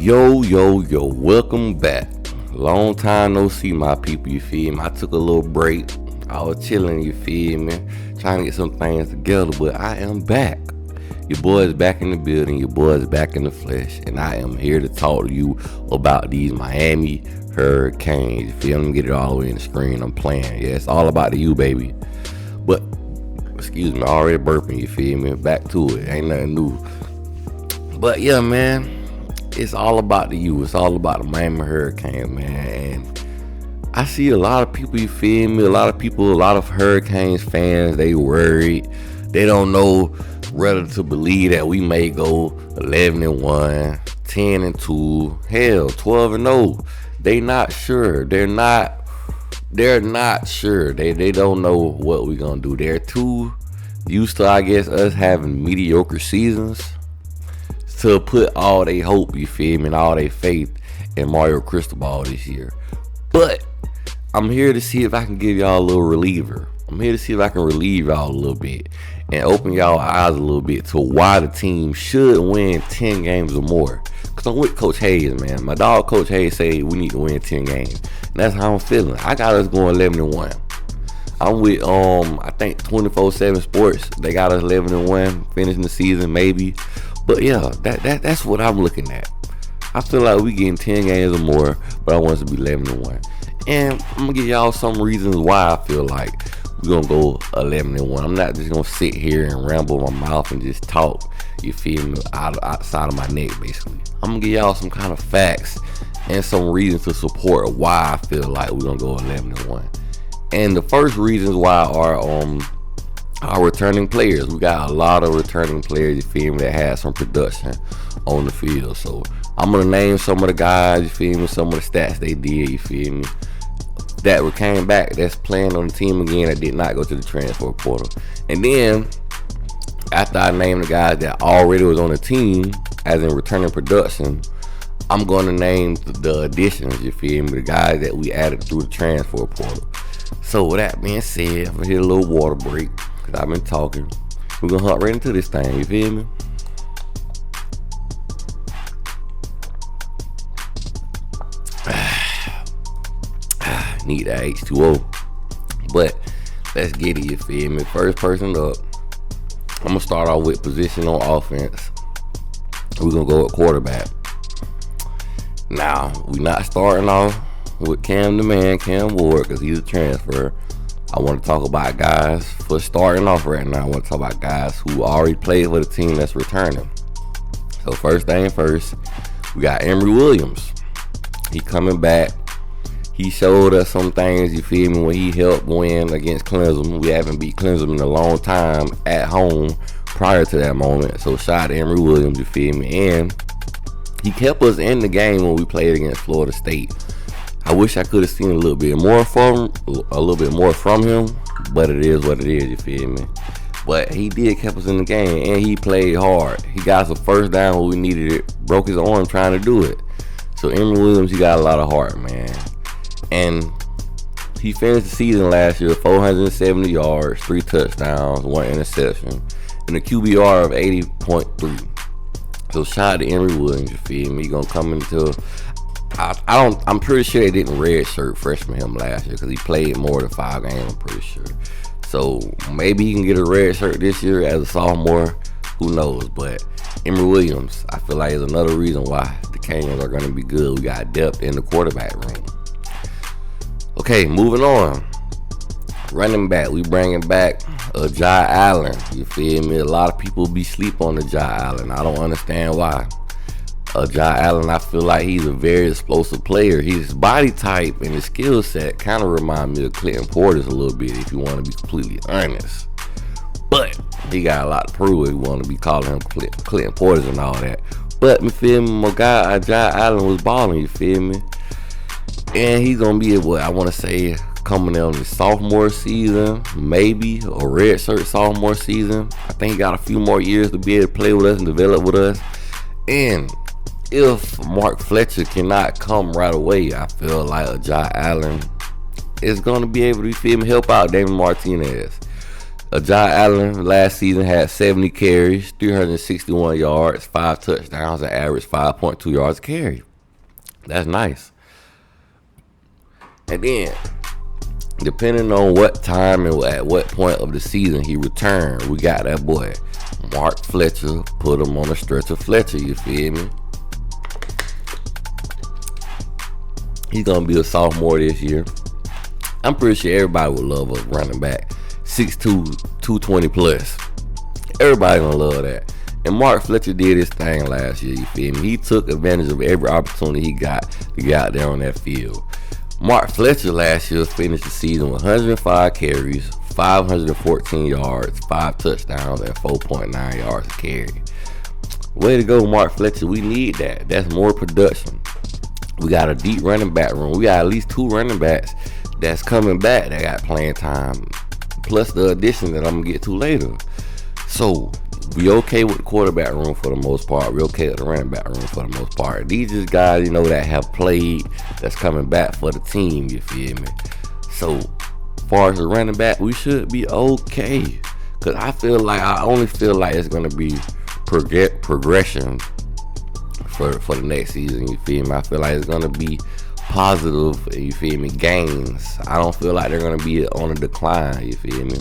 Yo, welcome back. Long time no see, my people, you feel me? I took a little break. I was chilling, you feel me? Trying to get some things together, but I am back. Your boy is back in the building, your boy is back in the flesh, and I am here to talk to you about these Miami Hurricanes. You feel me? Get it all the way in the screen. I'm playing. Yeah, it's all about the U, baby. But, excuse me, already burping, you feel me? Back to it. Ain't nothing new. But yeah, man. It's all about the U. It's all about the Miami Hurricanes, man. And I see a lot of people, you feel me? A lot of Hurricanes fans, they worried. They don't know whether to believe that we may go 11-1, 10-2, hell, 12-0. They not sure. They're not sure. They don't know what we're gonna do. They're too used to, I guess, us having mediocre seasons to put all they hope, you feel me, and all they faith in Mario Cristobal this year. But I'm here to see if I can give y'all a little reliever. I'm here to see if I can relieve y'all a little bit and open y'all eyes a little bit to why the team should win 10 games or more. Because I'm with Coach Hayes, man. My dog Coach Hayes say we need to win 10 games. And that's how I'm feeling. I got us going 11-1. I'm with I think 24/7 Sports. They got us 11-1, finishing the season maybe. But yeah, that's what I'm looking at. I feel like we getting 10 games or more, but I want us to be 11-1. And I'm gonna give y'all some reasons why I feel like we're gonna go 11-1. I'm not just gonna sit here and ramble my mouth and just talk, you feel me, outside of my neck basically. I'm gonna give y'all some kind of facts and some reasons to support why I feel like we're gonna go 11-1. And the first reasons why are our returning players. We got a lot of returning players, you feel me, that had some production on the field. So I'm gonna name some of the guys, you feel me, some of the stats they did, you feel me, that came back, that's playing on the team again, that did not go to the transfer portal. And then after I name the guys that already was on the team as in returning production, I'm gonna name the additions, you feel me, the guys that we added through the transfer portal. So with that being said, I'm gonna hit a little water break. I've been talking. We're gonna hop right into this thing, you feel me? Need that H2O. But let's get it, you feel me? First person up. I'm gonna start off with position on offense. We're gonna go at quarterback. Now, we're not starting off with Cam Ward, because he's a transfer. I want to talk about guys for starting off right now. I want to talk about guys who already played for the team that's returning. So first thing first, we got Emory Williams. He coming back. He showed us some things, you feel me, when he helped win against Clemson. We haven't beat Clemson in a long time at home prior to that moment. So shout out to Emory Williams, you feel me. And he kept us in the game when we played against Florida State. I wish I could have seen a little bit more from him, but it is what it is, you feel me? But he did keep us in the game, and he played hard. He got us a first down when we needed it, broke his arm trying to do it. So Emory Williams, he got a lot of heart, man. And he finished the season last year, 470 yards, 3 touchdowns, 1 interception, and a QBR of 80.3. So shout out to Emory Williams, you feel me? He gonna come into I'm pretty sure they didn't redshirt freshman him last year because he played more than 5 games, I'm pretty sure. So maybe he can get a red shirt this year as a sophomore. Who knows? But Emory Williams, I feel like is another reason why the Canes are going to be good. We got depth in the quarterback room. Okay, moving on. Running back, we bringing back Jai Allen. You feel me? A lot of people be sleep on the Jai Allen. I don't understand why. Jai Allen, I feel like he's a very explosive player. His body type and his skill set kind of remind me of Clinton Portis a little bit, if you want to be completely honest. But he got a lot to prove if you want to be calling him Clinton Portis and all that. But, you feel me, my guy Jai Allen was balling, you feel me? And he's going to be, what I want to say, coming on his sophomore season, maybe a redshirt sophomore season. I think he got a few more years to be able to play with us and develop with us. And if Mark Fletcher cannot come right away, I feel like Jai Allen is going to be able to, help out David Martinez. John Allen last season had 70 carries, 361 yards, 5 touchdowns, and average 5.2 yards a carry. That's nice. And then, depending on what time and at what point of the season he returned, we got that boy, Mark Fletcher. Put him on a stretcher Fletcher, you feel me? He's going to be a sophomore this year. I'm pretty sure everybody would love a running back. 6'2", 220 plus. Everybody going to love that. And Mark Fletcher did his thing last year, you feel me? He took advantage of every opportunity he got to get out there on that field. Mark Fletcher last year finished the season with 105 carries, 514 yards, 5 touchdowns, and 4.9 yards a carry. Way to go, Mark Fletcher. We need that. That's more production. We got a deep running back room. We got at least 2 running backs that's coming back that got playing time, plus the addition that I'm going to get to later. So, we okay with the quarterback room for the most part. We okay with the running back room for the most part. These just guys, that have played, that's coming back for the team, you feel me? So, as far as the running back, we should be okay. Because I only feel like it's going to be progression for the next season, you feel me? I feel like it's going to be positive, you feel me, gains. I don't feel like they're going to be on a decline, you feel me?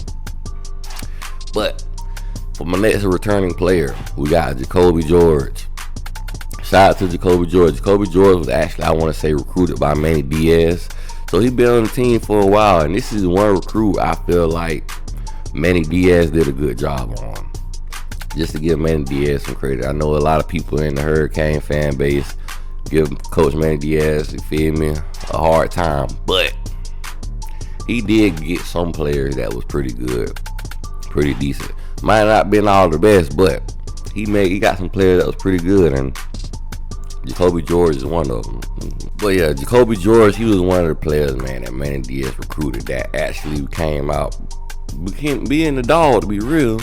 But for my next returning player, we got Jacoby George. Shout out to Jacoby George. Jacoby George was actually, I want to say, recruited by Manny Diaz. So he's been on the team for a while, and this is one recruit I feel like Manny Diaz did a good job on. Just to give Manny Diaz some credit. I know a lot of people in the Hurricane fan base give Coach Manny Diaz, you feel me, a hard time. But he did get some players that was pretty good, pretty decent. Might not been all the best, but he got some players that was pretty good, and Jacoby George is one of them. But yeah, Jacoby George, he was one of the players, man, that Manny Diaz recruited that actually became being the dog, to be real.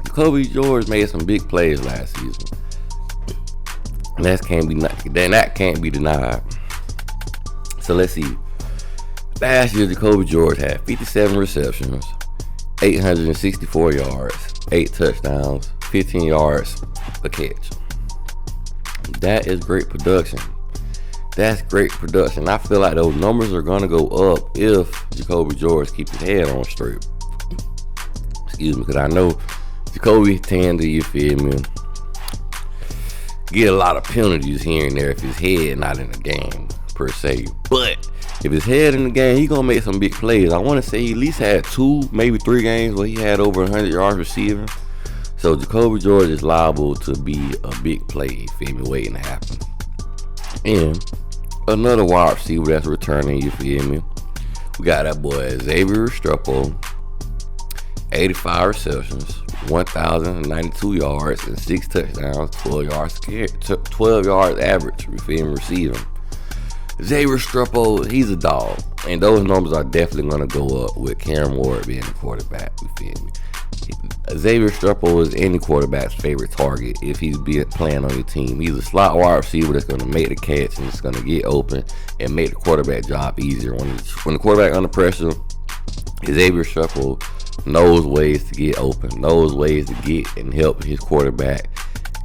Jacoby George made some big plays last season. And that can't be denied. So let's see. Last year, Jacoby George had 57 receptions, 864 yards, 8 touchdowns, 15 yards a catch. That is great production. That's great production. I feel like those numbers are going to go up if Jacoby George keeps his head on straight. Excuse me, because I know Jacoby tend to, you feel me, get a lot of penalties here and there if his head not in the game, per se. But if his head in the game, he going to make some big plays. I want to say he at least had 2, maybe 3 games where he had over 100 yards receiving. So Jacoby George is liable to be a big play, you feel me, waiting to happen. And another wide receiver that's returning, you feel me, we got that boy Xavier Restrepo, 85 receptions, 1,092 yards, and 6 touchdowns, 12 yards average, you feel me, receiving. Xavier Restrepo, he's a dog, and those numbers are definitely going to go up with Cam Ward being the quarterback, you feel me. Xavier Restrepo is any quarterback's favorite target if he's playing on your team. He's a slot wide receiver that's going to make the catch and it's going to get open and make the quarterback job easier. When the quarterback under pressure, Xavier Restrepo knows ways to get open, knows ways to get and help his quarterback,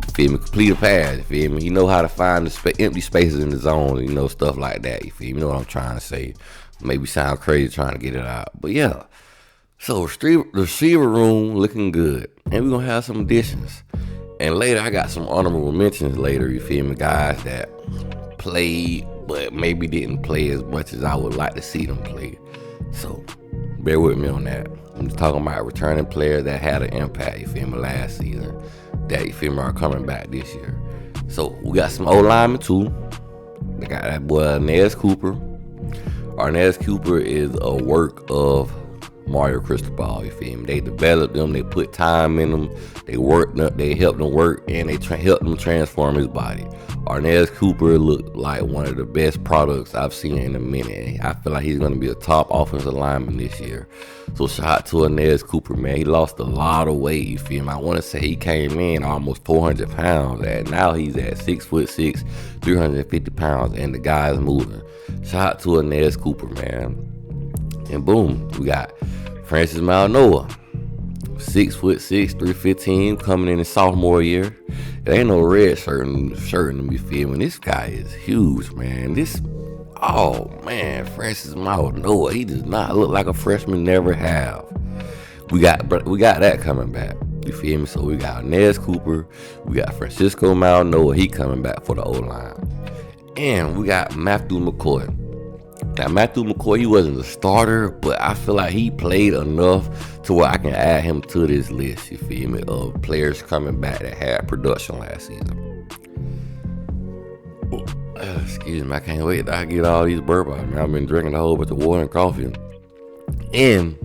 you feel me, complete a pass, you feel me. He know how to find the empty spaces in the zone, stuff like that, you feel me. You know what I'm trying to say. Maybe sound crazy trying to get it out, but yeah. So receiver room looking good, and we're gonna have some additions. And later I got some honorable mentions later, you feel me, guys that played but maybe didn't play as much as I would like to see them play. So bear with me on that. I'm just talking about returning players that had an impact, you feel me, last season, that, you feel me, are coming back this year. So we got some O-linemen too. They got that boy Arnez Cooper. Arnez Cooper is a work of Mario Cristobal, you feel me? They developed them, they put time in them, they worked up, they helped them work, and they helped them transform his body. Arnez Cooper looked like one of the best products I've seen in a minute. I feel like he's going to be a top offensive lineman this year. So shout out to Arnez Cooper, man. He lost a lot of weight, you feel me? I want to say he came in almost 400 pounds, and now he's at 6'6", 350 pounds, and the guy's moving. Shout out to Arnez Cooper, man. And boom, we got Francis Maldonado. 6'6", 315, coming in his sophomore year. It ain't no red shirt in him, you feel me? This guy is huge, man. Francis Mao, no, he does not look like a freshman, never have. We got that coming back. You feel me? So we got Nez Cooper, we got Francisco Malnoa, he coming back for the O-line. And we got Matthew McCoy. Now, Matthew McCoy, he wasn't a starter, but I feel like he played enough to where I can add him to this list, you feel me, of players coming back that had production last season. Excuse me, I can't wait till I get all these burp out, man. I've been drinking a whole bunch of water and coffee. And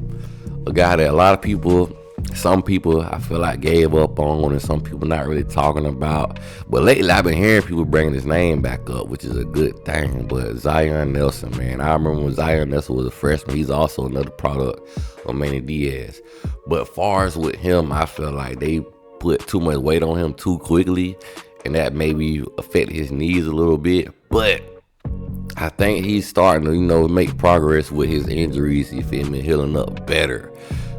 a guy that some people I feel like gave up on, and some people not really talking about. But lately I've been hearing people bringing his name back up, which is a good thing. But Zion Nelson, man, I remember when Zion Nelson was a freshman. He's also another product of Manny Diaz. But far as with him, I feel like they put too much weight on him too quickly, and that maybe affected his knees a little bit. But I think he's starting to, make progress with his injuries, you feel me, healing up better.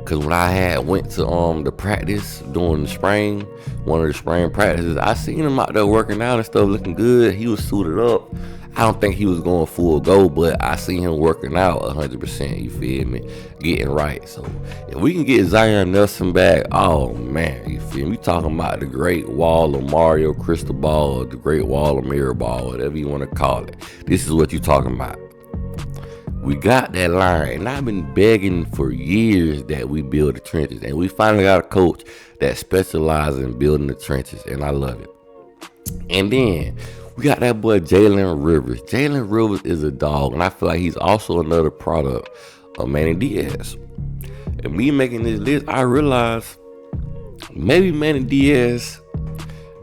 Cause when I went to the practice during the spring, one of the spring practices, I seen him out there working out and stuff, looking good. He was suited up. I don't think he was going full go, but I seen him working out 100%. You feel me? Getting right. So if we can get Zion Nelson back, oh man, you feel me? We talking about the Great Wall of Mario Cristobal, or the Great Wall of Mirabal, whatever you want to call it. This is what you talking about. We got that line, and I've been begging for years that we build the trenches, and we finally got a coach that specializes in building the trenches, and I love it. And then we got that boy Jalen Rivers. Jalen Rivers is a dog, and I feel like he's also another product of Manny Diaz. And me making this list, I realized maybe Manny Diaz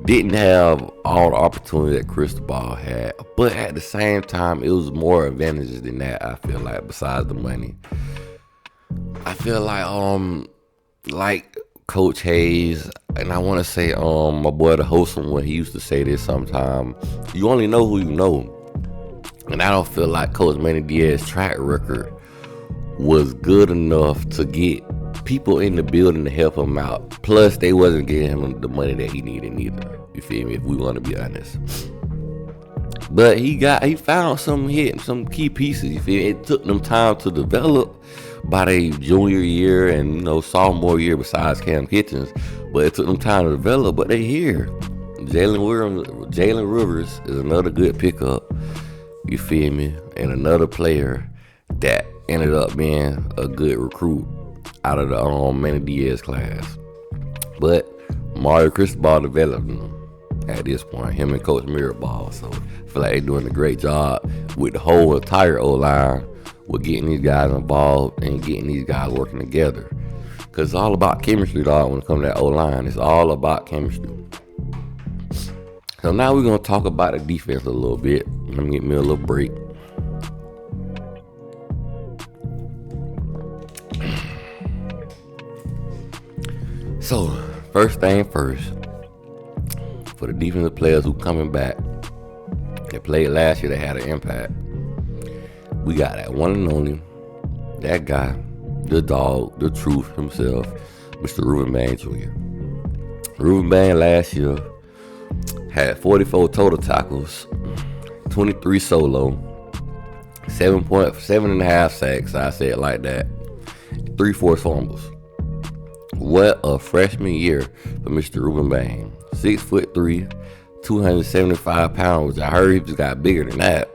didn't have all the opportunity that Cristobal had, but at the same time, it was more advantages than that. I feel like, besides the money, I feel like Coach Hayes, and I want to say my boy the Wholesome, when he used to say this sometime, you only know who you know. And I don't feel like Coach Manny Diaz's track record was good enough to get people in the building to help him out. Plus, they wasn't giving him the money that he needed neither. You feel me? If we want to be honest. But he found some key pieces. You feel me? It took them time to develop by their junior year and sophomore year, besides Cam Kitchens. But it took them time to develop. But they here. Jalen Rivers is another good pickup. You feel me? And another player that ended up being a good recruit out of the Manny Diaz class. But Mario Cristobal developed him at this point, him and Coach Mirabal. So I feel like they're doing a great job with the whole entire O-line, with getting these guys involved and getting these guys working together. Because it's all about chemistry, dog, when it comes to that O-line. It's all about chemistry. So now we're going to talk about the defense a little bit. Let me get me a little break. So, first thing first, for the defensive players who coming back, that played last year, that had an impact, we got that one and only, that guy, the dog, the truth himself, Mr. Ruben Bain Jr. Ruben Bain last year had 44 total tackles, 23 solo, 7.5 sacks, I say it like that, 3 forced fumbles. What a freshman year for Mr. Ruben Bain. 6'3", 275 pounds. I heard he just got bigger than that.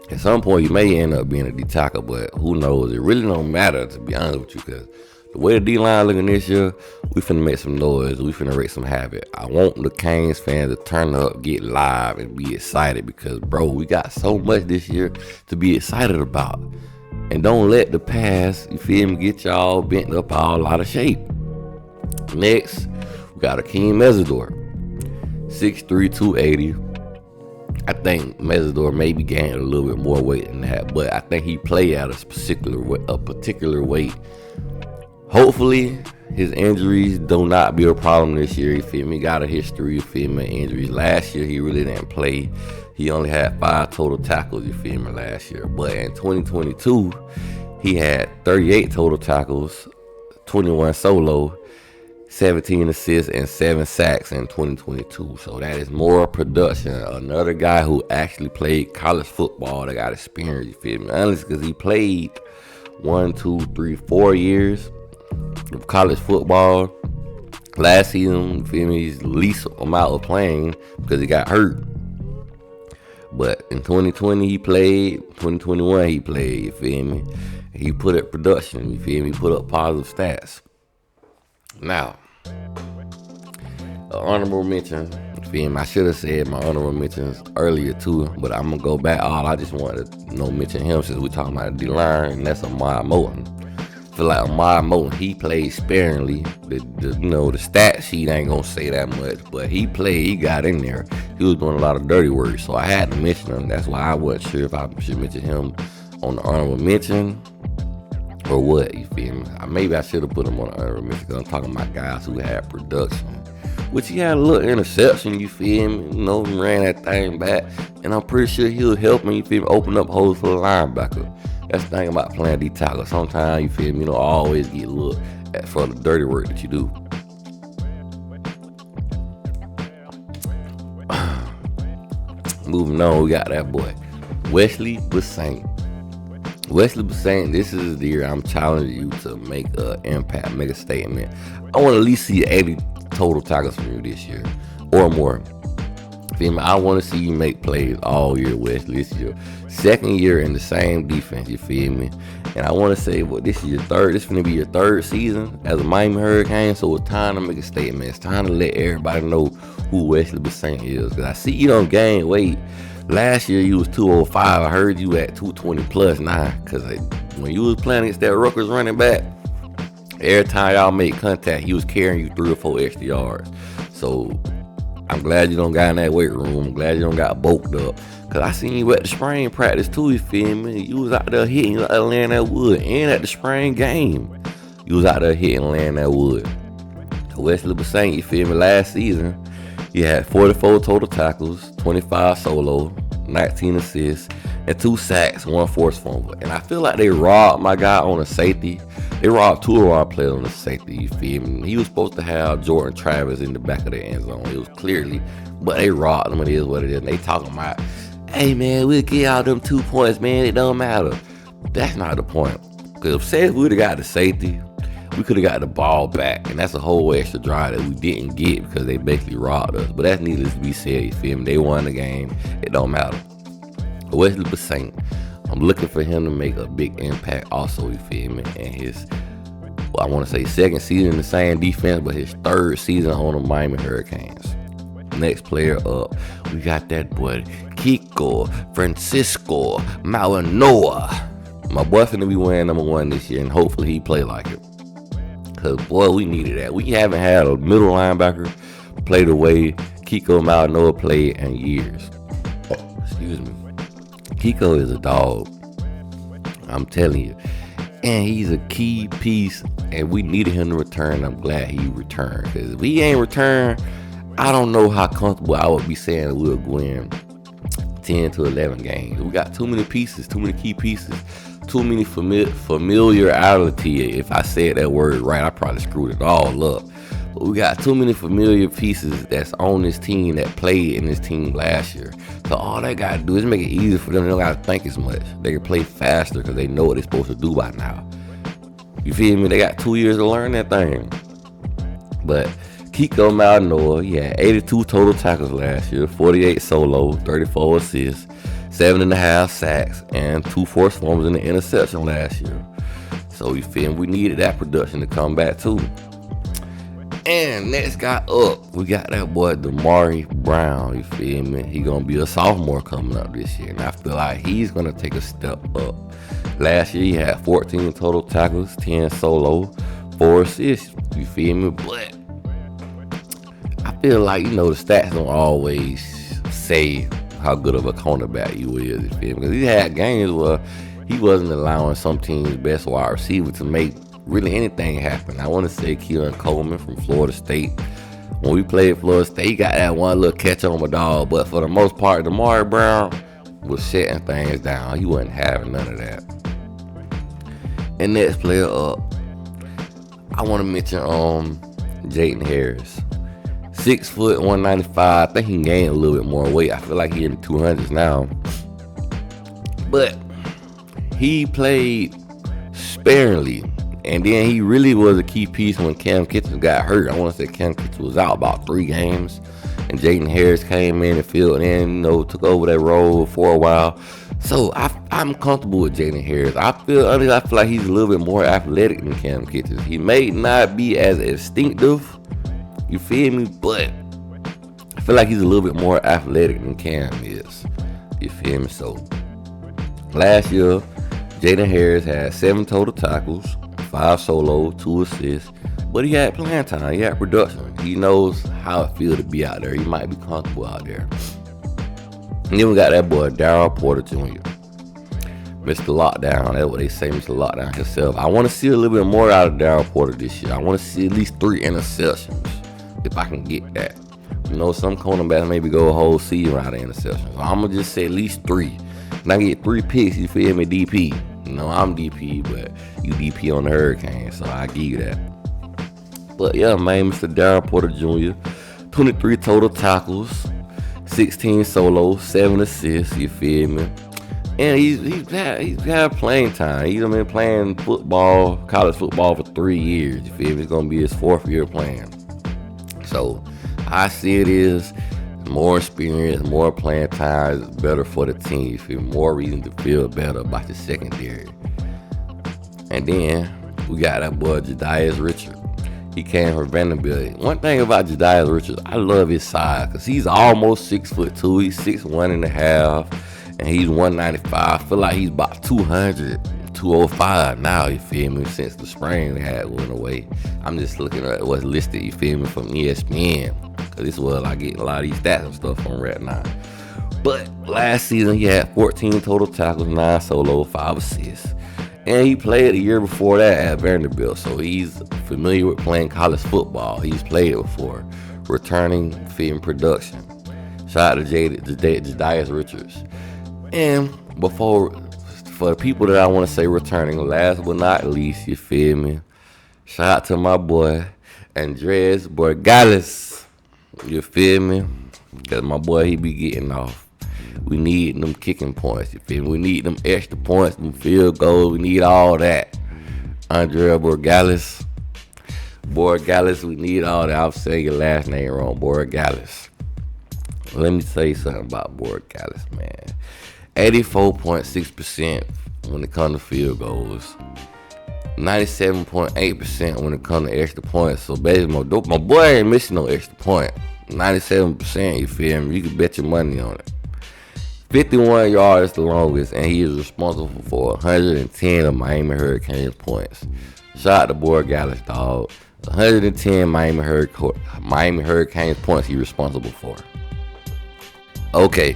At some point, he may end up being a D tackle, but who knows? It really don't matter, to be honest with you, because the way the D-line looking this year, we finna make some noise. We finna wreak some havoc. I want the Canes fans to turn up, get live, and be excited, because, bro, we got so much this year to be excited about. And don't let the past, you feel me, get y'all bent up all out of shape. Next, we got Akeem Mesidor, 6'3", 280. I think Mesidor maybe gained a little bit more weight than that, but I think he played at a particular weight. Hopefully, his injuries do not be a problem this year. You feel me? Got a history of injuries. Last year, he really didn't play. He only had 5 total tackles, you feel me, last year. But in 2022, he had 38 total tackles, 21 solo, 17 assists, and 7 sacks in 2022. So that is more production. Another guy who actually played college football that got experience, you feel me? Honestly, because he played 4 years of college football. Last season, you feel me, he's least amount of playing because he got hurt. But in 2020 he played, 2021 he played, you feel me? He put up production, you feel me? He put up positive stats. Now, honorable mention, you feel me? I should have said my honorable mentions earlier too, but I'm gonna go back. I just wanted to mention him since we talking about D-line, and that's Ahmad Moten. I feel like Ahmad Moten, he played sparingly. The stat sheet ain't gonna say that much, but he got in there. He was doing a lot of dirty work, so I had to mention him. That's why I wasn't sure if I should mention him on the honorable mention or what, you feel me? Maybe I should have put him on the honorable mention because I'm talking about guys who had production. Which he had a little interception, you feel me? Ran that thing back, and I'm pretty sure he'll help me, you feel me, open up holes for the linebacker. That's the thing about playing D tackle. Sometimes, you feel me, always get looked at for the dirty work that you do. Moving on, we got that boy, Wesley Bissainthe. Wesley Bissainthe, this is the year I'm challenging you to make an impact, make a statement. I want to at least see 80 total tackles from you this year or more. Feel me? I want to see you make plays all year, Wesley. This is your second year in the same defense, you feel me? And I want to say, this is going to be your third season as a Miami Hurricane, so it's time to make a statement. It's time to let everybody know who Wesley Bissainthe is. Because I see you don't gain weight. Last year you was 205. I heard you at 220 plus now. Because when you was playing against that Rutgers running back, every time y'all made contact, he was carrying you 3 or 4 extra yards. So I'm glad you don't got in that weight room. I'm glad you don't got bulked up. Because I seen you at the spring practice too, you feel me? You was out there hitting, you was out there laying that wood. And at the spring game, you was out there hitting, laying that wood. So Wesley Bissainthe, you feel me, last season, he had 44 total tackles, 25 solo, 19 assists, and 2 sacks, 1 forced fumble. And I feel like they robbed my guy on a safety. They robbed 2 of our players on the safety, you feel me? He was supposed to have Jordan Travis in the back of the end zone. It was clearly, but they robbed him. It is what it is. And they talking about, hey man, we'll get out them 2 points, man. It don't matter. That's not the point. Because if we would have got the safety, we could have got the ball back. And that's a whole extra drive that we didn't get because they basically robbed us. But that's needless to be said, you feel me? They won the game. It don't matter. Wesley Bissainthe, I'm looking for him to make a big impact also, you feel me? And his, I want to say second season in the same defense, but his third season on the Miami Hurricanes. Next player up, we got that boy, Kiko Francisco Malanoa. My boy finna be wearing number 1 this year, and hopefully he play like it. Because, boy, we needed that. We haven't had a middle linebacker play the way Kiko Malanoa played in years. Excuse me. Kiko is a dog. I'm telling you. And he's a key piece, and we needed him to return. I'm glad he returned. Because if he ain't returned, I don't know how comfortable I would be saying we'll win 10 to 11 games. We got too many pieces, too many key pieces, too many familiarity. If I said that word right, I probably screwed it all up. But we got too many familiar pieces that's on this team that played in this team last year. So all they got to do is make it easier for them. They don't got to think as much. They can play faster because they know what they're supposed to do by now. You feel me? They got 2 years to learn that thing. But Kiko Malanoa, he had 82 total tackles last year, 48 solo, 34 assists, 7.5 sacks, and 2 forced fumbles in the interception last year. So you feel me? We needed that production to come back too. And next guy up, we got that boy Damari Brown, you feel me? He gonna be a sophomore coming up this year, and I feel like he's gonna take a step up. Last year he had 14 total tackles, 10 solo, 4 assists, you feel me? But I feel like, the stats don't always say how good of a cornerback you is, you feel me? Because he had games where he wasn't allowing some teams' best wide receiver to make really anything happen. I want to say Keelan Coleman from Florida State. When we played Florida State, he got that one little catch on my dog. But for the most part, Damari Brown was shutting things down. He wasn't having none of that. And next player up, I want to mention Jaden Harris. 6 foot, 195. I think he gained a little bit more weight. I feel like he in the 200s now. But he played sparingly. And then he really was a key piece when Cam Kitchen got hurt. I want to say Cam Kitchen was out about 3 games. And Jaden Harris came in and filled in, took over that role for a while. So I'm comfortable with Jaden Harris. I feel like he's a little bit more athletic than Cam Kitchen. He may not be as instinctive, you feel me? But I feel like he's a little bit more athletic than Cam is. You feel me? So last year, Jaden Harris had 7 total tackles, 5 solo, 2 assists. But he had playing time. He had production. He knows how it feels to be out there. He might be comfortable out there. And then we got that boy, Darryl Porter Jr. Mr. Lockdown. That's what they say, Mr. Lockdown himself. I want to see a little bit more out of Darryl Porter this year. I want to see at least 3 interceptions if I can get that. Some cornerbacks maybe go a whole season without an interception. So I'm going to just say at least 3. And I get 3 picks, you feel me, DP. I'm DP, but you DP on the Hurricanes, so I give you that. But yeah, man, Mr. Darryl Porter Jr., 23 total tackles, 16 solos, 7 assists, you feel me? And he's had playing time. He's been playing football, college football for 3 years, you feel me? It's going to be his 4th year playing. So I see it is more experience, more playing time is better for the team, you feel me? More reason to feel better about the secondary. And then we got that boy, Jedias Richard. He came from Vanderbilt. One thing about Jedias Richards, I love his size because he's almost 6'2". He's 6'1.5", and he's 195. I feel like he's about 200, 205 now, you feel me, since the spring they had went away. I'm just looking at what's listed, you feel me, from ESPN, because this is where I get a lot of these stats and stuff from right now. But last season, he had 14 total tackles, 9 solo, 5 assists. And he played a year before that at Vanderbilt, so he's familiar with playing college football. He's played it before, returning film production. Shout out to Jedias Richards. And for the people that I want to say returning, last but not least, you feel me? Shout out to my boy, Andres Borregales. You feel me? Because my boy, he be getting off. We need them kicking points, you feel me? We need them extra points, them field goals. We need all that. Andre Borregales, we need all that. I'm saying your last name wrong, Borregales. Let me tell you something about Borregales, man. 84.6% when it comes to field goals. 97.8% when it comes to extra points. So basically, my boy ain't missing no extra point. 97%, you feel me? You can bet your money on it. 51 yards the longest, and he is responsible for 110 of Miami Hurricanes points. Shout out to Borregales, dog. 110 Miami Hurricanes points he's responsible for. Okay,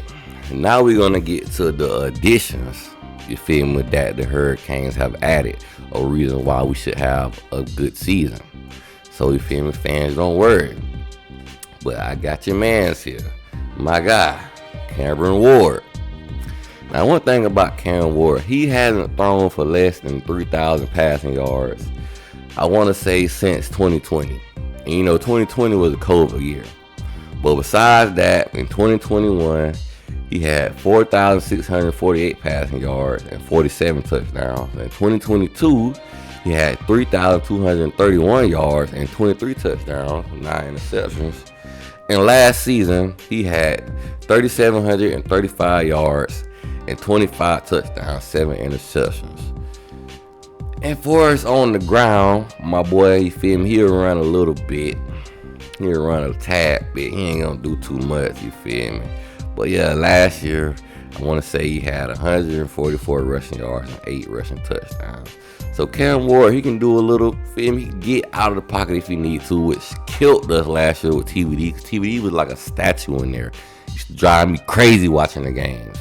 now we're going to get to the additions, you feel me, that the Hurricanes have added, a reason why we should have a good season. So, you feel me, fans, don't worry. But I got your mans here. My guy, Cameron Ward. Now, one thing about Cameron Ward, he hasn't thrown for less than 3,000 passing yards, I want to say, since 2020. And 2020 was a COVID year. But besides that, in 2021, he had 4,648 passing yards and 47 touchdowns. In 2022, he had 3,231 yards and 23 touchdowns, 9 interceptions. And last season, he had 3,735 yards and 25 touchdowns, 7 interceptions. And for us on the ground, my boy, you feel me, he'll run a little bit. He'll run a tad bit. He ain't gonna do too much, you feel me. But yeah, last year, I want to say he had 144 rushing yards and 8 rushing touchdowns. So Cam Ward, he can do a little, feel me, he can get out of the pocket if he need to, which killed us last year with TVD. TVD was like a statue in there. It used to drive me crazy watching the games.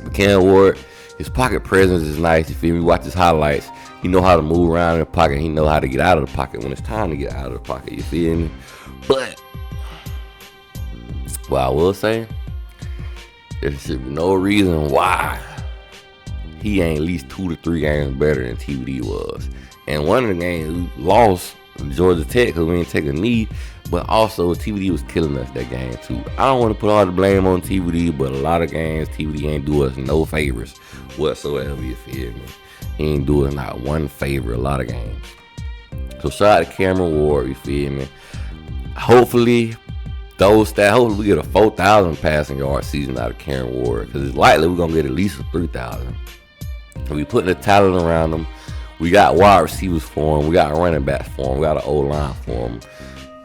But Cam Ward, his pocket presence is nice. You feel me? Watch his highlights. He know how to move around in the pocket. He know how to get out of the pocket when it's time to get out of the pocket. You feel me? But what I will say, there should be no reason why he ain't at least 2 to 3 games better than TVD was. And one of the games we lost Georgia Tech because we didn't take a knee. But also, TVD was killing us that game, too. I don't want to put all the blame on TVD, but a lot of games, TVD ain't do us no favors whatsoever, you feel me? He ain't do us not one favor a lot of games. So, shout out to Cameron Ward, you feel me? Hopefully, we get a 4,000 passing yard season out of Cameron Ward, because it's likely we're going to get at least a 3,000. We putting the talent around him. We got wide receivers for him. We got running backs for him. We got an O-line for him.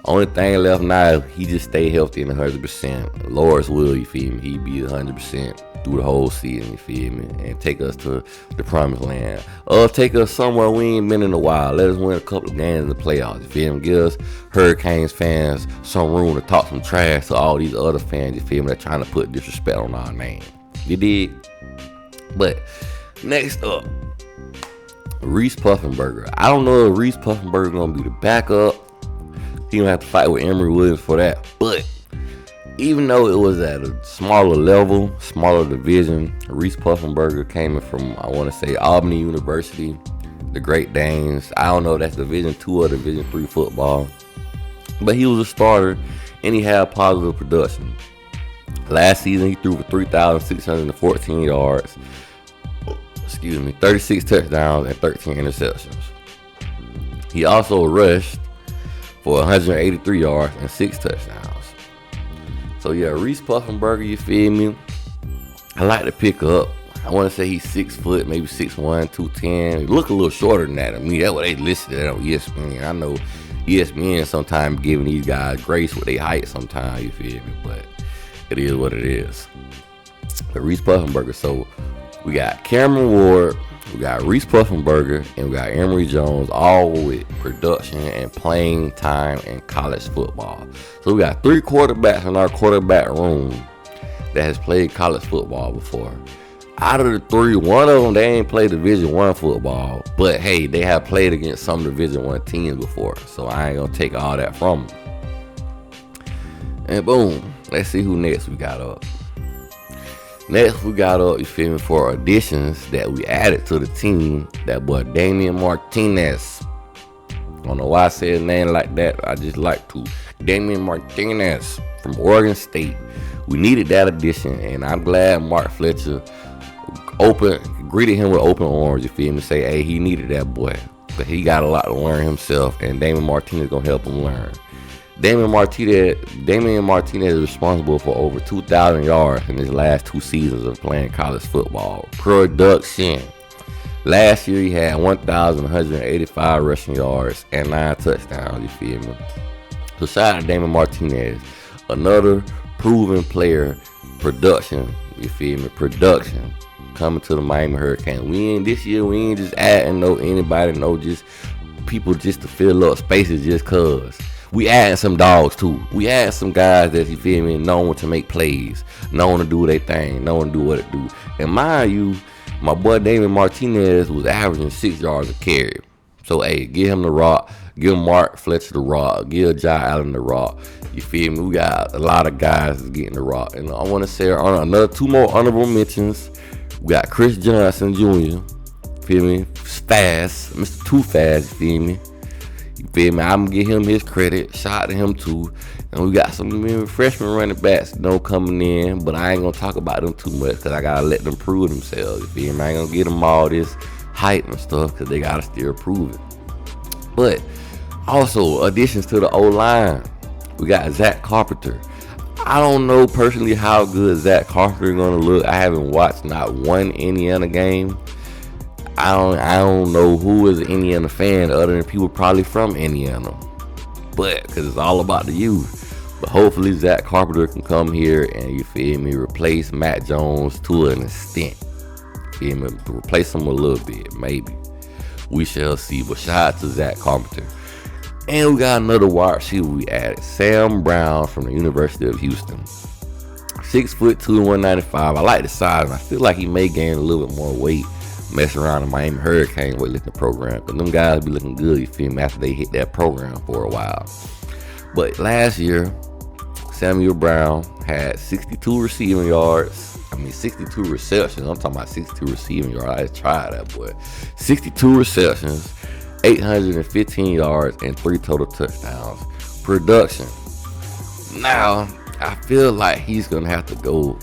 Only thing left now is he just stay healthy and 100%. Lord's will, you feel me? He be 100% through the whole season, you feel me? And take us to the promised land. Or take us somewhere we ain't been in a while. Let us win a couple of games in the playoffs, you feel me? Give us Hurricanes fans some room to talk some trash to all these other fans, you feel me? They're trying to put disrespect on our name. You dig? But next up, Reese Puffenberger. I don't know if Reese Puffenberger gonna be the backup. He gonna have to fight with Emory Williams for that. But even though it was at a smaller level, smaller division, Reese Puffenberger came in from, I want to say, Albany University, the Great Danes. I don't know if that's Division 2 or Division 3 football. But he was a starter, and he had positive production. Last season, he threw for 3,614 yards. 36 touchdowns and 13 interceptions. He also rushed for 183 yards and 6 touchdowns. So yeah, Reese Puffenberger, you feel me? I like to pick up. I want to say he's 6 foot, maybe 6'1", 210. He look a little shorter than that to me. That's what they listed it on ESPN. I know ESPN sometimes giving these guys grace with their height sometimes, you feel me? But it is what it is. But Reese Puffenberger, so we got Cameron Ward, we got Reese Puffenberger, and we got Emory Jones, all with production and playing time in college football. So we got 3 quarterbacks in our quarterback room that has played college football before. Out of the 3, one of them, they ain't played Division I football, but hey, they have played against some Division I teams before, so I ain't gonna take all that from them. And boom, let's see who next we got up. Next, we got up, you feel me, for additions that we added to the team. That boy Damian Martinez. I don't know why I said his name like that. I just like to. Damian Martinez from Oregon State. We needed that addition, and I'm glad Mark Fletcher greeted him with open arms, you feel me? Say, hey, he needed that boy. But he got a lot to learn himself, and Damian Martinez gonna help him learn. Damian Martinez is responsible for over 2,000 yards in his last 2 seasons of playing college football. Production. Last year he had 1,185 rushing yards and 9 touchdowns, you feel me? So shout out to Damian Martinez. Another proven player. Production, you feel me? Production. Coming to the Miami Hurricanes. This year we ain't just adding anybody, just people just to fill up spaces just cause. We adding some dogs too. We add some guys that, you feel me, known to make plays, known to do their thing, known to do what it do. And mind you, my boy Damian Martinez was averaging 6 yards a carry. So hey, give him the rock, give Mark Fletcher the rock, give Jai Allen the rock. You feel me? We got a lot of guys getting the rock. And I want to say another 2 more honorable mentions. We got Chris Johnson Jr. Feel me? Fast, Mr. Too Fast. You feel me? You feel me? I'm gonna give him his credit. Shout out to him too. And we got some freshman running backs, coming in, but I ain't gonna talk about them too much because I gotta let them prove themselves. You feel me? I ain't gonna give them all this hype and stuff because they gotta still prove it. But also additions to the O-line. We got Zach Carpenter. I don't know personally how good Zach Carpenter is gonna look. I haven't watched not one Indiana game. I don't know who is an Indiana fan other than people probably from Indiana. But, because it's all about the youth. But hopefully Zach Carpenter can come here and, you feel me, replace Matt Jones to an extent. Feel me? Replace him a little bit, maybe. We shall see. But shout out to Zach Carpenter. And we got another wide receiver we added. Sam Brown from the University of Houston. 6'2", 195. I like the size. I feel like he may gain a little bit more weight messing around the Miami Hurricane weightlifting program. Because them guys be looking good, you feel me, after they hit that program for a while. But last year, Samuel Brown had 62 receiving yards. 62 receptions. I'm talking about 62 receiving yards. I tried that boy. 62 receptions, 815 yards, and 3 total touchdowns. Production. Now, I feel like he's going to have to go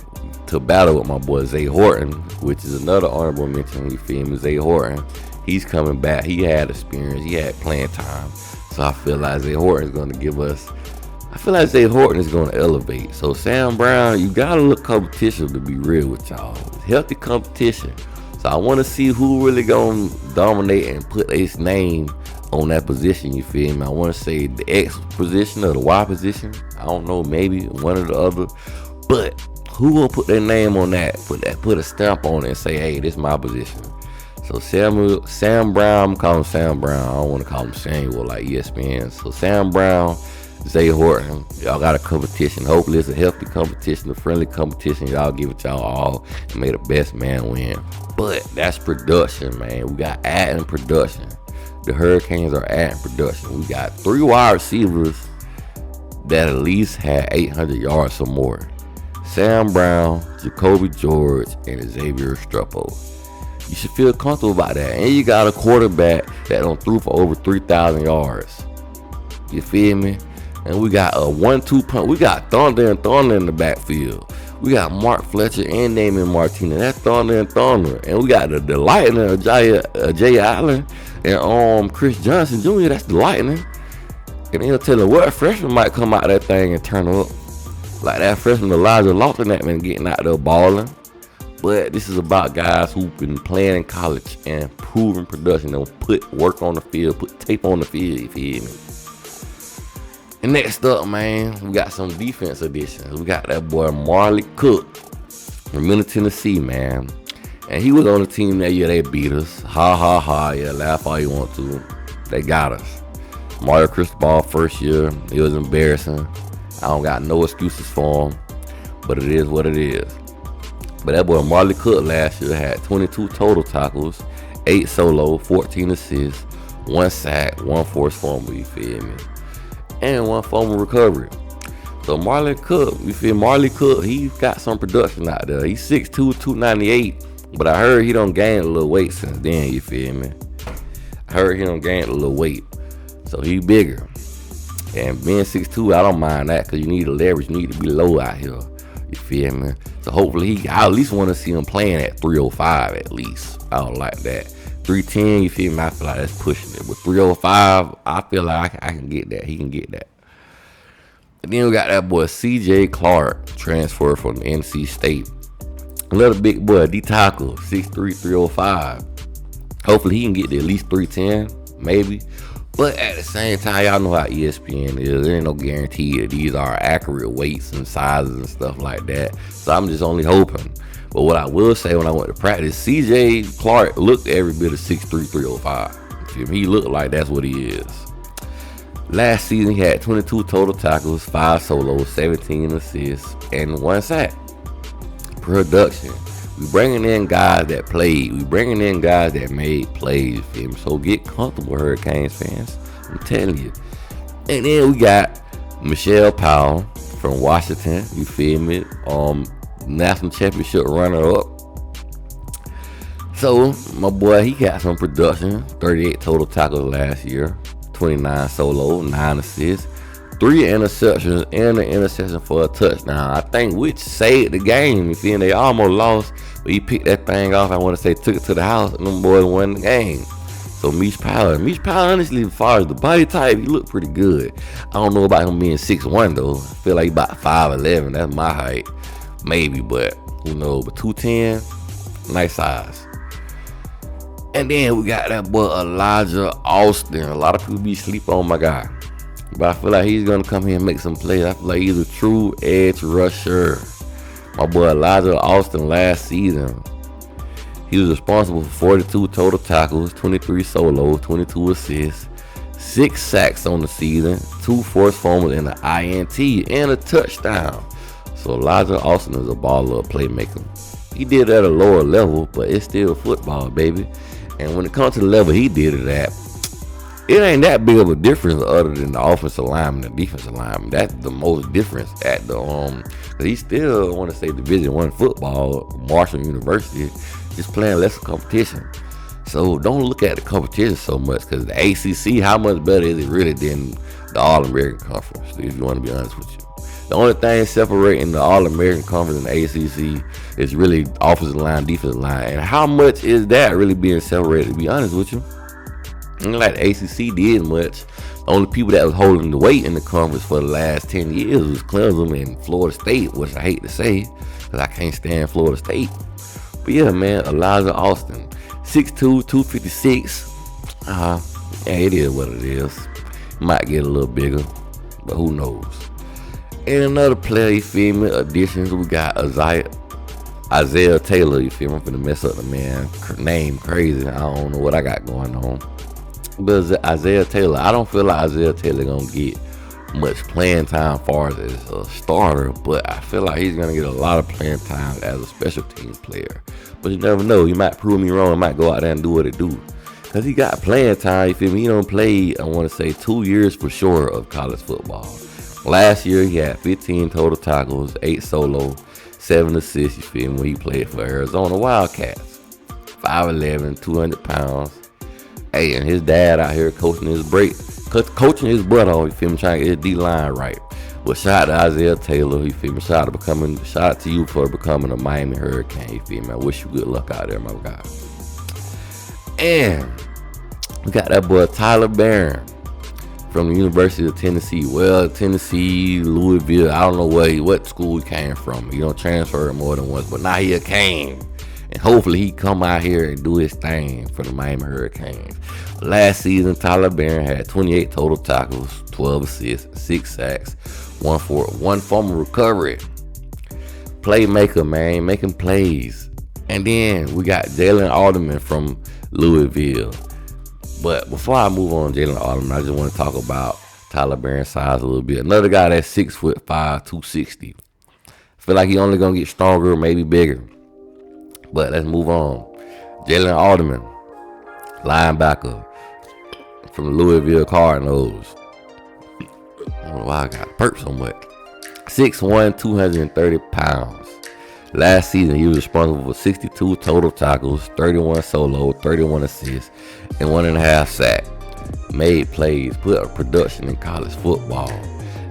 to battle with my boy Zay Horton, which is another honorable mention. You feel me? Zay Horton, he's coming back. He had experience. He had playing time. So I feel like Zay Horton is going to give us, I feel like Zay Horton is going to elevate. So Sam Brown, you got to look competition, to be real with y'all. Healthy competition. So I want to see who really going to dominate and put his name on that position, you feel me? I want to say the X position or the Y position. I don't know, maybe one or the other. But who gonna put their name on that? Put a stamp on it and say, hey, this is my position. So Sam Brown, I'm calling him Sam Brown. I don't want to call him Samuel like ESPN. So Sam Brown, Zay Horton, y'all got a competition. Hopefully it's a healthy competition, a friendly competition. Y'all give it y'all all and may the best man win. But that's production, man. We got adding production. The Hurricanes are adding production. We got 3 wide receivers that at least had 800 yards or more. Sam Brown, Jacoby George, and Xavier Struppo. You should feel comfortable about that. And you got a quarterback that done threw for over 3,000 yards. You feel me? And we got a 1-2 punch. We got Thunder and Thunder in the backfield. We got Mark Fletcher and Damien Martinez. That's Thunder and Thunder. And we got the Lightning of Jay Allen and Chris Johnson Jr. That's the Lightning. And they'll tell you what freshman might come out of that thing and turn up. Like that freshman Elijah Lawson that been getting out there balling. But this is about guys who've been playing in college and proving production. They'll put work on the field, put tape on the field, you feel me? And next up, man, we got some defense additions. We got that boy Marley Cook from Middle Tennessee, man. And he was on the team that year. They beat us. Ha, ha, ha. Yeah, laugh all you want to. They got us. Mario Cristobal first year. It was embarrassing. I don't got no excuses for him. But it is what it is. But that boy Marley Cook last year had 22 total tackles, 8 solo, 14 assists, 1 sack, 1 forced fumble, you feel me? And 1 fumble recovery. So Marley Cook, you feel Marley Cook, he got some production out there. He's 6'2", 298, but I heard he done gained a little weight since then, you feel me? I heard he done gained a little weight. So he bigger. And being 6'2", I don't mind that because you need the leverage. You need to be low out here. You feel me? So hopefully I at least want to see him playing at 305 at least. I don't like that. 310, you feel me? I feel like that's pushing it. But 305, I feel like I can get that. He can get that. And then we got that boy C.J. Clark, transfer from NC State. Another big boy, D tackle, 6'3", 305. Hopefully he can get to at least 310, maybe. But at the same time, y'all know how ESPN is. There ain't no guarantee that these are accurate weights and sizes and stuff like that. So I'm just only hoping. But what I will say when I went to practice, C.J. Clark looked every bit of 6'3", 305. He looked like that's what he is. Last season, he had 22 total tackles, 5 solos, 17 assists, and 1 sack. Production. We bringing in guys that played. We bringing in guys that made plays. So get comfortable, Hurricanes fans. I'm telling you. And then we got Michelle Powell from Washington. You feel me? National championship runner-up. So my boy, he got some production. 38 total tackles last year. 29 solo, 9 assists. 3 interceptions and an interception for a touchdown. I think which saved the game. You feel me? They almost lost, but he picked that thing off. I want to say took it to the house, and them boys won the game. So Mish Powell, honestly, as far as the body type, he looked pretty good. I don't know about him being 6'1" though. I feel like he about 5'11". That's my height, maybe, but who knows? But 210, nice size. And then we got that boy Elijah Austin. A lot of people be sleeping on my guy. But I feel like he's going to come here and make some plays. I feel like he's a true edge rusher. My boy Elijah Austin last season, he was responsible for 42 total tackles, 23 solos, 22 assists, 6 sacks on the season, 2 forced fumbles, and an INT, and a touchdown. So Elijah Austin is a baller, playmaker. He did it at a lower level, but it's still football, baby. And when it comes to the level he did it at, it ain't that big of a difference other than the offensive lineman and the defensive lineman. That's the most difference at the cause he still, I want to say, Division I football, Marshall University, just playing lesser competition. So don't look at the competition so much, because the ACC, how much better is it really than the All-American Conference, if you want to be honest with you? The only thing separating the All-American Conference and the ACC is really offensive line, defensive line. And how much is that really being separated, to be honest with you? And like the ACC did much. The only people that was holding the weight in the conference for the last 10 years was Clemson and Florida State, which I hate to say, because I can't stand Florida State. But yeah, man, Elijah Austin, 6'2", 256. Yeah, it is what it is. Might get a little bigger, but who knows? And another player, you feel me, additions, we got Isaiah Taylor, you feel me? I'm finna mess up the man name crazy. I don't know what I got going on. But Isaiah Taylor, I don't feel like Isaiah Taylor gonna get much playing time far as a starter, but I feel like he's gonna get a lot of playing time as a special teams player. But you never know, he might prove me wrong, he might go out there and do what it do. Cause he got playing time, you feel me? He don't play, I wanna say 2 years for sure of college football. Last year he had 15 total tackles, 8 solo, 7 assists, you feel me, when he played for Arizona Wildcats. 5'11", 200 pounds. Hey, and his dad out here coaching his butt off, you feel me, trying to get his D-line right. But shout out to Isaiah Taylor, you feel me, shout out to you for becoming a Miami Hurricane, you feel me. I wish you good luck out there, my guy. And we got that boy Tyler Barron from the University of Tennessee. Well, Tennessee, Louisville, I don't know what school he came from. He don't transfer more than once, but now he came. And hopefully he come out here and do his thing for the Miami Hurricanes. Last season, Tyler Barron had 28 total tackles, 12 assists, 6 sacks, 1 fumble recovery. Playmaker, man, making plays. And then we got Jalen Alderman from Louisville. But before I move on, Jalen Alderman, I just want to talk about Tyler Barron's size a little bit. Another guy that's 6'5", 260. I feel like he only gonna get stronger, maybe bigger. But let's move on. Jalen Alderman, linebacker from the Louisville Cardinals. I don't know why I got burped so much. 6'1", 230 pounds. Last season, he was responsible for 62 total tackles, 31 solo, 31 assists, and 1.5 sacks. Made plays, put up production in college football.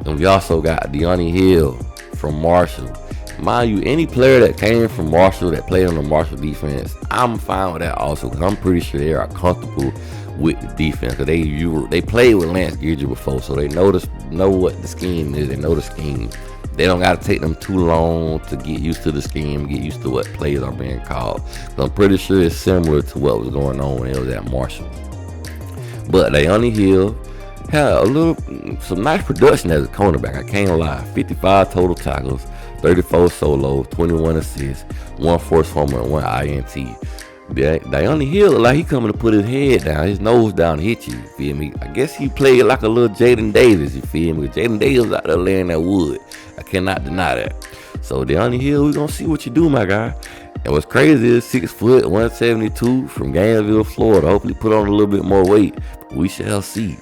And we also got De'Anthony Hill from Marshall. Mind you, any player that came from Marshall, that played on the Marshall defense, I'm fine with that also, because I'm pretty sure they are comfortable with the defense. Because they played with Lance Gidget before, so they know what the scheme is. They know the scheme. They don't got to take them too long to get used to the scheme, get used to what plays are being called. So I'm pretty sure it's similar to what was going on when it was at Marshall. But De'Anthony Hill had some nice production as a cornerback. I can't lie. 55 total tackles, 34 solo, 21 assists, 1 forced fumble, and 1 INT. De'Anthony Hill look like he coming to put his head down, his nose down and hit you, you feel me? I guess he played like a little Jaden Davis, you feel me? Jaden Davis out there laying that wood. I cannot deny that. So De'Anthony Hill, we gonna see what you do, my guy. And what's crazy is 6 foot, 172 from Gainesville, Florida. Hopefully put on a little bit more weight. We shall see.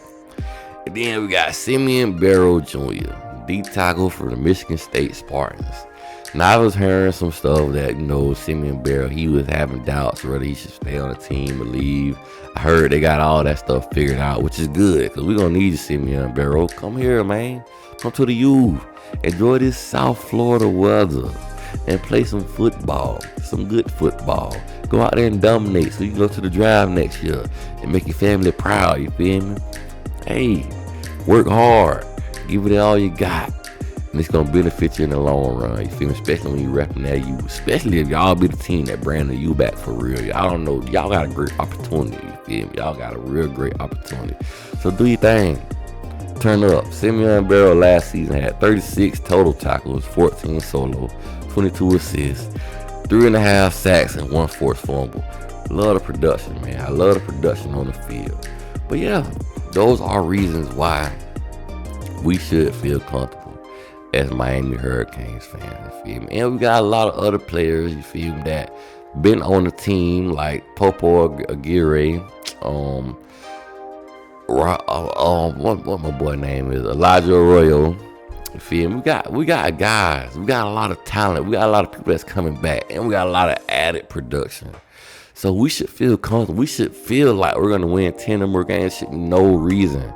And then we got Simeon Barrow Jr., D tackle for the Michigan State Spartans. Now I was hearing some stuff that, Simeon Barrow, he was having doubts whether he should stay on the team or leave. I heard they got all that stuff figured out, which is good, because we're going to need you, Simeon Barrow. Come here, man. Come to the U. Enjoy this South Florida weather and play some football, some good football. Go out there and dominate so you can go to the drive next year and make your family proud, you feel me? Hey, work hard. Give it all you got. And it's gonna benefit you in the long run, you feel me? Especially when you repping that U. Especially if y'all be the team that brand the U back for real. Y'all don't know, y'all got a great opportunity, you feel me? Y'all got a real great opportunity. So do your thing. Turn up. Simeon Barrow last season had 36 total tackles, 14 solo, 22 assists, 3.5 sacks, and 1 forced fumble. Love the production, man. I love the production on the field. But yeah, those are reasons why we should feel comfortable as Miami Hurricanes fans, you feel me? And we got a lot of other players, you feel me, that been on the team, like Popo Aguirre, what my boy name is, Elijah Arroyo, you feel me? We got guys, we got a lot of talent, we got a lot of people that's coming back, and we got a lot of added production. So we should feel comfortable. We should feel like we're gonna win 10 or more games. Shit, no reason.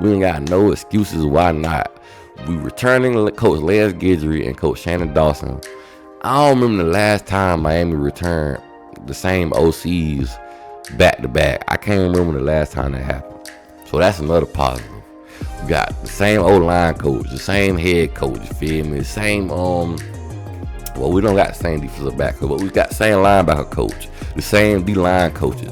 We ain't got no excuses why not. We returning Coach Lance Guidry and Coach Shannon Dawson. I don't remember the last time Miami returned the same OCs back to back. I can't remember the last time that happened. So that's another positive. We got the same O-line coach, the same head coach, you feel me? The same well, we don't got the same defensive back coach, but we got the same linebacker coach, the same D-line coaches.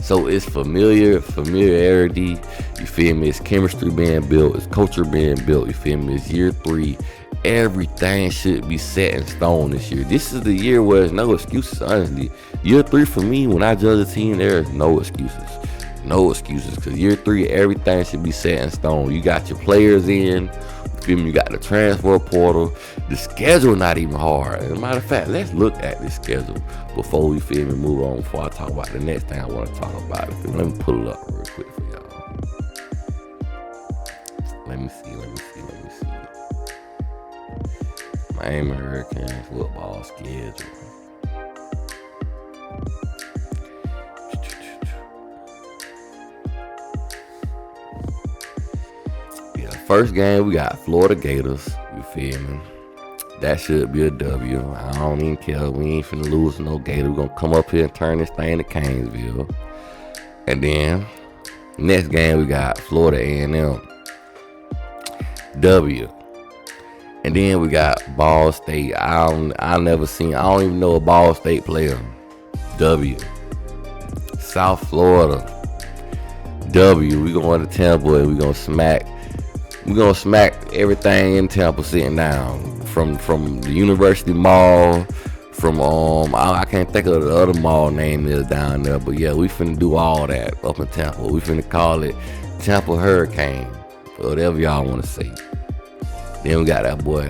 So it's familiarity, you feel me? It's chemistry being built, it's culture being built, you feel me? It's year 3. Everything should be set in stone this year. This is the year where there's no excuses, honestly. Year 3 for me, when I judge a team, there is no excuses. No excuses, because year 3, everything should be set in stone. You got your players in, you feel me? You got the transfer portal. The schedule not even hard. As a matter of fact, let's look at this schedule before we feel me move on, before I talk about the next thing I want to talk about. Let me pull it up real quick for y'all. Let me see. Miami Hurricanes football schedule. Yeah, first game we got Florida Gators. You feel me? That should be a W. I don't even care. We ain't finna lose no Gator. We're gonna come up here and turn this thing to Canesville. And then next game we got Florida A&M. W. And then we got Ball State. I don't even know a Ball State player. W. South Florida. W. We going to Tampa and we gonna smack everything in Tampa sitting down. From the University Mall, from I can't think of the other mall name is down there, but yeah, we finna do all that up in Tampa. We finna call it Tampa Hurricane, whatever y'all wanna say. Then we got that boy.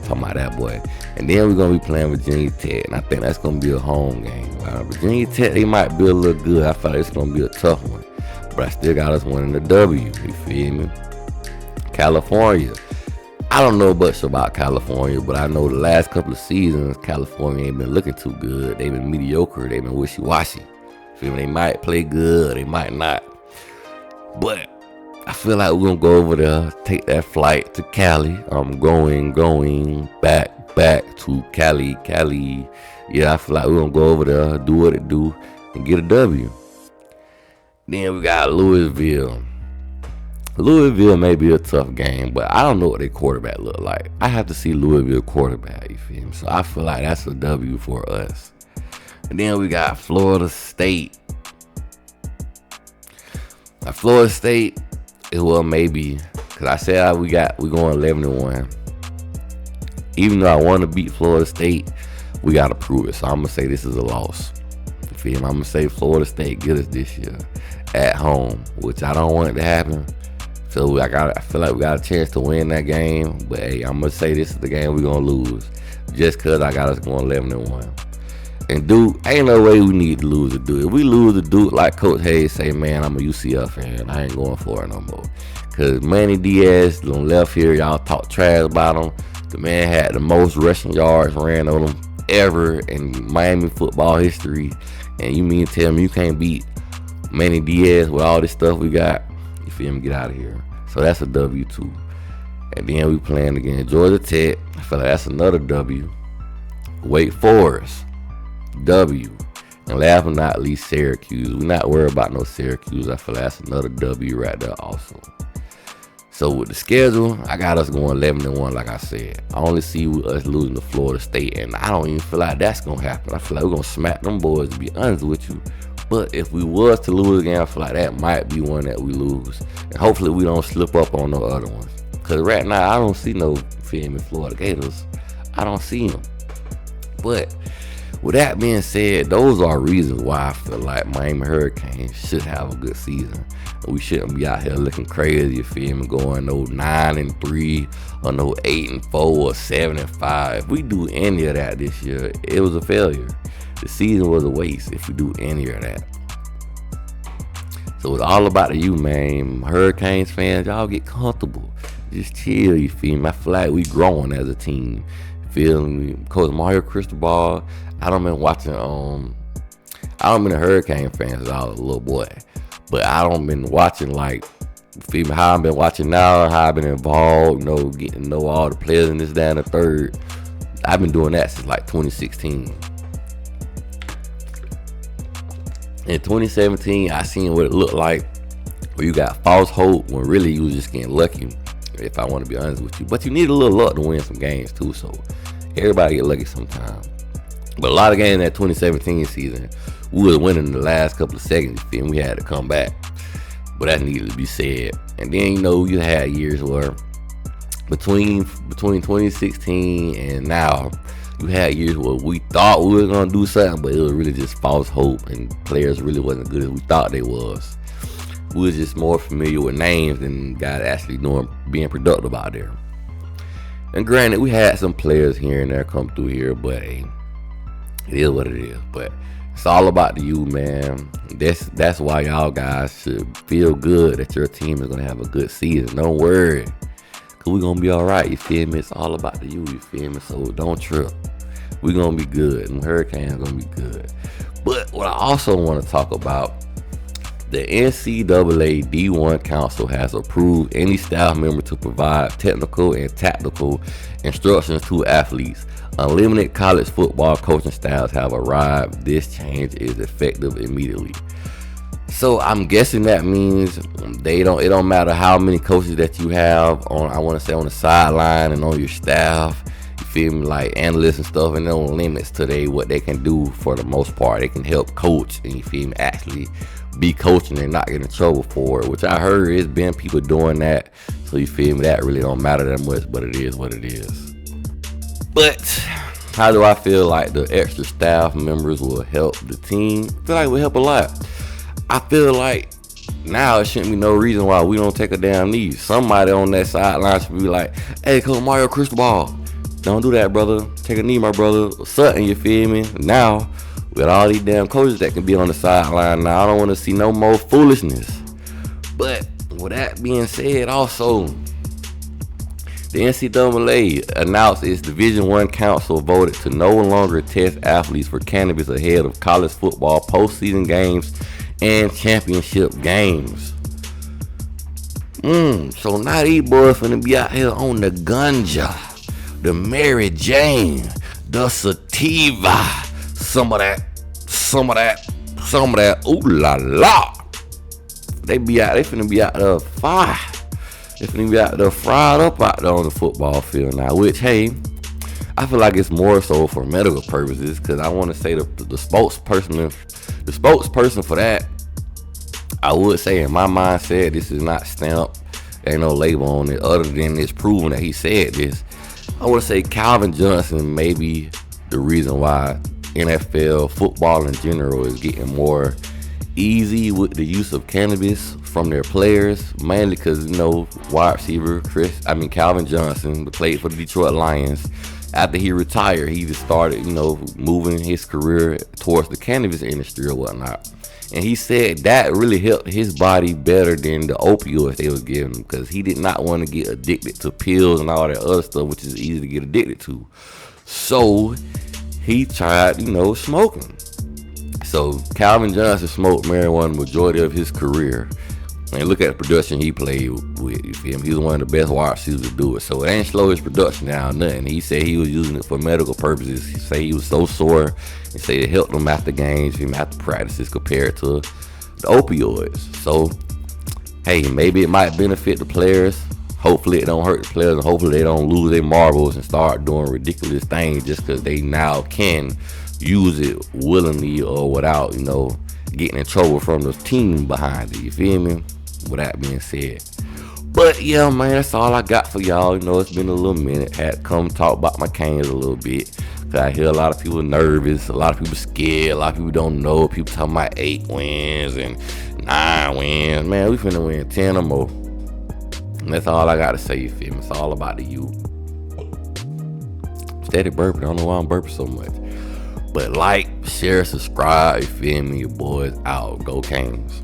Talking about that boy. And then we're going to be playing Virginia Tech. And I think that's going to be a home game. Virginia Tech, they might be a little good. I feel like it's going to be a tough one. But I still got us winning the W. You feel me? California. I don't know much about California, but I know the last couple of seasons, California ain't been looking too good. They've been mediocre. They've been wishy-washy. Feel me? They might play good. They might not. But I feel like we're gonna go over there, take that flight to Cali. I'm going back to Cali. Yeah, I feel like we're gonna go over there, do what it do, and get a W. Then we got Louisville. Louisville may be a tough game, but I don't know what their quarterback look like. I have to see Louisville quarterback, you feel me? So I feel like that's a W for us. And then we got Florida State. Now, Florida State, well, maybe, because I said we going 11-1. Even though I want to beat Florida State, we got to prove it. So I'm going to say this is a loss. You feel me? I'm going to say Florida State get us this year at home, which I don't want it to happen. So I feel like we got a chance to win that game. But, hey, I'm going to say this is the game we're going to lose just because I got us going 11-1. And Duke, ain't no way we need to lose to Duke. If we lose to Duke, like Coach Hayes say, man, I'm a UCF fan. I ain't going for it no more. Because Manny Diaz on left here, y'all talk trash about him. The man had the most rushing yards ran on him ever in Miami football history. And you mean to tell me you can't beat Manny Diaz with all this stuff we got? You feel me? Get out of here. So that's a W too. And then we playing again Georgia Tech. I feel like that's another W. Wake Forest. W. And last but not least, Syracuse. We're not worried about no Syracuse. I feel like that's another W right there also. So with the schedule, I got us going 11-1, like I said. I only see us losing to Florida State, and I don't even feel like that's going to happen. I feel like we're going to smack them boys, to be honest with you. But if we was to lose again, I feel like that might be one that we lose. And hopefully we don't slip up on no other ones. Because right now, I don't see no Florida Gators. I don't see them. But with that being said, those are reasons why I feel like Miami Hurricanes should have a good season. We shouldn't be out here looking crazy, you feel me, going no 9-3 or no 8-4 or 7-5. If we do any of that this year, it was a failure. The season was a waste if we do any of that. So it's all about you, man. Hurricanes fans, y'all get comfortable. Just chill, you feel me? I feel like we growing as a team. Feel me? Coach Mario Cristobal, I don't been watching I don't been a Hurricane fan since I was a little boy, but I don't been watching like, feel me, how I've been watching now, how I've been involved, getting to know all the players in this, that, and the third. I've been doing that since like 2016. In 2017, I seen what it looked like, where you got false hope when really you was just getting lucky, if I want to be honest with you. But you need a little luck to win some games too, so everybody get lucky sometimes. But a lot of games in that 2017 season, we was winning the last couple of seconds, and we had to come back. But that needed to be said. And then, you had years where between 2016 and now, you had years where we thought we were going to do something, but it was really just false hope, and players really wasn't good as we thought they was. We was just more familiar with names than guys actually being productive out there. And granted, we had some players here and there come through here, but hey, it is what it is. But it's all about the you, man. That's why y'all guys should feel good that your team is going to have a good season. Don't worry, because we're going to be all right, you feel me? It's all about the you feel me? So don't trip. We're going to be good, and Hurricanes going to be good. But what I also want to talk about, the NCAA D1 Council has approved any staff member to provide technical and tactical instructions to athletes. Unlimited college football coaching staffs have arrived. This change is effective immediately. So I'm guessing that means it don't matter how many coaches that you have on, I want to say, on the sideline and on your staff. You feel me, like analysts and stuff, and no limits to what they can do for the most part. They can help coach, and you feel me, actually be coaching and not get in trouble for it, which I heard it's been people doing that. So you feel me, that really don't matter that much, but it is what it is. But how do I feel like the extra staff members will help the team? I feel like it will help a lot. I feel like now it shouldn't be no reason why we don't take a damn knee. Somebody on that sideline should be like, hey, Coach Mario Cristobal, don't do that, brother. Take a knee, my brother. Something, you feel me? Now, with all these damn coaches that can be on the sideline now, I don't want to see no more foolishness. But with that being said, also, the NCAA announced its Division I Council voted to no longer test athletes for cannabis ahead of college football postseason games and championship games. So now these boys finna be out here on the ganja, the Mary Jane, the sativa, some of that, ooh la la. They finna be out there fire. They finna be out there fried up out there on the football field now, which, hey, I feel like it's more so for medical purposes, because I want to say the spokesperson for that, I would say in my mindset, this is not stamped, there ain't no label on it other than it's proven that he said this. I would say Calvin Johnson may be the reason why NFL football in general is getting more easy with the use of cannabis from their players, mainly because, wide receiver Calvin Johnson, played for the Detroit Lions. After he retired, he just started, moving his career towards the cannabis industry or whatnot. And he said that really helped his body better than the opioids they was giving him, because he did not want to get addicted to pills and all that other stuff, which is easy to get addicted to. So he tried, smoking. So Calvin Johnson smoked marijuana the majority of his career. And look at the production he played with. You feel me? He was one of the best wide receivers to do it. So it ain't slow his production down, nothing. He said he was using it for medical purposes. He said he was so sore. He said it helped him after games, after practices, compared to the opioids. So, hey, maybe it might benefit the players. Hopefully it don't hurt the players, and hopefully they don't lose their marbles and start doing ridiculous things just because they now can use it willingly or without, getting in trouble from the team behind it. You feel me? With that being said. But yeah, man, that's all I got for y'all. It's been a little minute. Had to come talk about my Canes a little bit. Cause I hear a lot of people nervous, a lot of people scared, a lot of people don't know. People talking about 8 wins and 9 wins. Man, we finna win 10 or more. And that's all I gotta say, you feel me? It's all about the you. Steady burping. I don't know why I'm burping so much. But like, share, subscribe, you feel me? Your boys out. Go Canes.